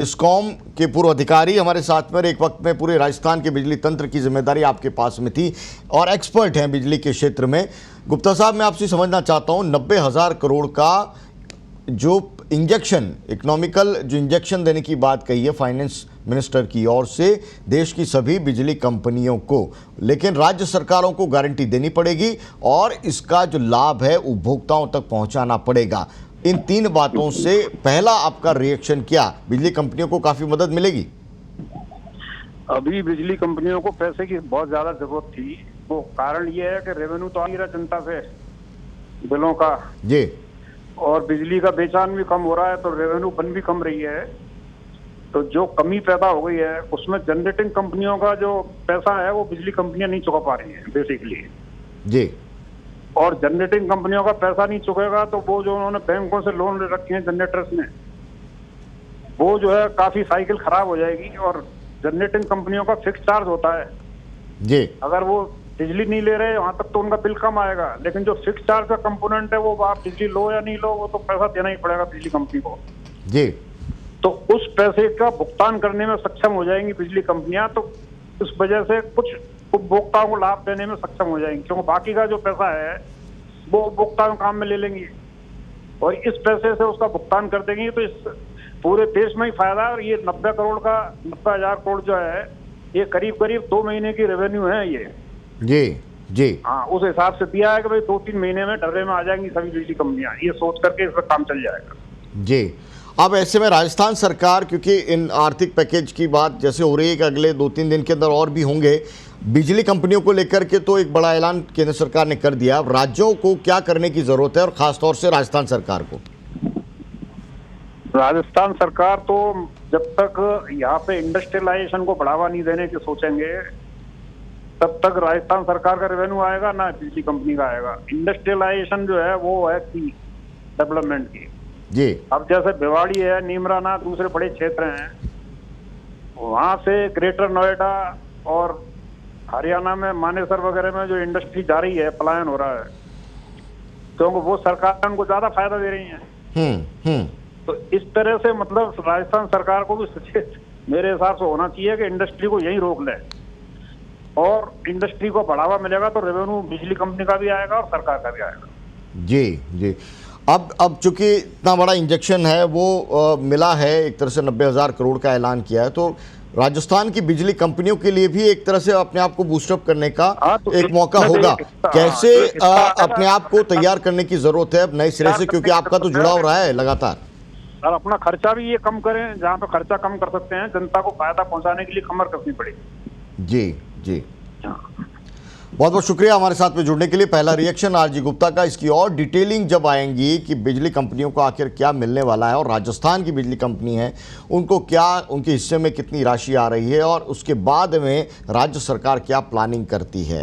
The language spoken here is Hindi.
डिस्कॉम के पूर्व अधिकारी हमारे साथ में, एक वक्त में पूरे राजस्थान के बिजली तंत्र की जिम्मेदारी आपके पास में थी और एक्सपर्ट हैं बिजली के क्षेत्र में। गुप्ता साहब, मैं आपसे समझना चाहता हूं, 90,000 करोड़ का जो इंजेक्शन, इकोनॉमिकल जो इंजेक्शन देने की बात कही है फाइनेंस मिनिस्टर की ओर से देश की सभी बिजली कंपनियों को, लेकिन राज्य सरकारों को गारंटी देनी पड़ेगी और इसका जो लाभ है उपभोक्ताओं तक पहुंचाना पड़ेगा। इन तीन बातों से पहला आपका रिएक्शन क्या? बिजली कंपनियों को काफी मदद मिलेगी? अभी बिजली कंपनियों को पैसे की बहुत ज्यादा जरूरत थी। वो कारण ये है कि रेवेन्यू तो आ नहीं रहा जनता से बिलों का जी, और बिजली का बेचान भी कम हो रहा है, तो रेवेन्यू बन भी कम रही है। तो जो कमी पैदा हो गई है उसमें जनरेटिंग कंपनियों का जो पैसा है वो बिजली कंपनियां नहीं चुका पा रही है बेसिकली जी। और जनरेटिंग कंपनियों का पैसा नहीं चुकेगा तो वो जो उन्होंने बैंकों से लोन ले रखे हैं जनरेटर्स ने, वो जो है काफी साइकिल खराब हो जाएगी। और जनरेटिंग कंपनियों का फिक्स चार्ज होता है जी, अगर वो बिजली नहीं ले रहे वहां तक तो उनका बिल कम आएगा, लेकिन जो फिक्स चार्ज का कंपोनेंट है वो आप बिजली लो या नहीं लो वो तो पैसा देना ही पड़ेगा बिजली कंपनी को। जी, तो उस पैसे का भुगतान करने में सक्षम हो जाएंगी बिजली कंपनियां, तो इस वजह से कुछ उपभोक्ताओं को लाभ देने में सक्षम हो जाएंगे, क्योंकि बाकी का जो पैसा है वो उपभोक्ताओं काम में ले लेंगी और इस पैसे से उसका भुगतान कर देंगी। तो इस पूरे देश में ही फायदा है। और ये 90,000 करोड़ जो है ये करीब करीब 2 महीने की रेवेन्यू है ये। जी, जी। हाँ, उस हिसाब से दिया है कि भाई 2-3 महीने में डर्रे में आ जाएंगी सभी बिजली कंपनियां, ये सोच करके इस पर काम चल जाएगा। जी। अब ऐसे में राजस्थान सरकार, क्योंकि इन आर्थिक पैकेज की बात जैसे हो रही है कि अगले 2-3 दिन के अंदर और भी होंगे, बिजली कंपनियों को लेकर के तो एक बड़ा ऐलान केंद्र सरकार ने कर दिया। अब राज्यों को क्या करने की जरूरत है और खासतौर से राजस्थान सरकार को? राजस्थान सरकार तो जब तक यहाँ पे इंडस्ट्रियलाइजेशन को बढ़ावा नहीं देने की सोचेंगे तब तक राजस्थान सरकार का रेवेन्यू आएगा ना बिजली कंपनी का आएगा। इंडस्ट्रियलाइजेशन जो है वो है की डेवलपमेंट की। जी। अब जैसे भिवाड़ी है, नीमराना, दूसरे बड़े क्षेत्र हैं, वहां से ग्रेटर नोएडा और हरियाणा में मानेसर वगैरह में जो इंडस्ट्री जा रही है, पलायन हो रहा है, क्योंकि वो सरकार उनको ज्यादा फायदा दे रही है। तो इस तरह से मतलब राजस्थान सरकार को भी सचेत मेरे हिसाब से होना चाहिए कि इंडस्ट्री को यहीं रोक ले और इंडस्ट्री को बढ़ावा मिलेगा तो रेवेन्यू बिजली कंपनी का भी आएगा और सरकार का भी आएगा। जी, जी। अब चूंकि इतना बड़ा इंजेक्शन है वो मिला है, एक तरह से 90,000 करोड़ का ऐलान किया है, तो राजस्थान की बिजली कंपनियों के लिए भी एक तरह से अपने आप को बूस्टअप करने का तो एक मौका होगा। कैसे अपने आप को तैयार करने की जरूरत है अब नए सिरे से, क्योंकि आपका तो जुड़ाव रहा है लगातार। और अपना खर्चा भी ये कम करें, जहाँ पे खर्चा कम कर सकते हैं, जनता को फायदा पहुंचाने के लिए कमर कसनी पड़ेगी। जी, जी। बहुत बहुत शुक्रिया हमारे साथ में जुड़ने के लिए। पहला रिएक्शन आरजी गुप्ता का। इसकी और डिटेलिंग जब आएंगी कि बिजली कंपनियों को आखिर क्या मिलने वाला है और राजस्थान की बिजली कंपनी है उनको क्या, उनके हिस्से में कितनी राशि आ रही है और उसके बाद में राज्य सरकार क्या प्लानिंग करती है।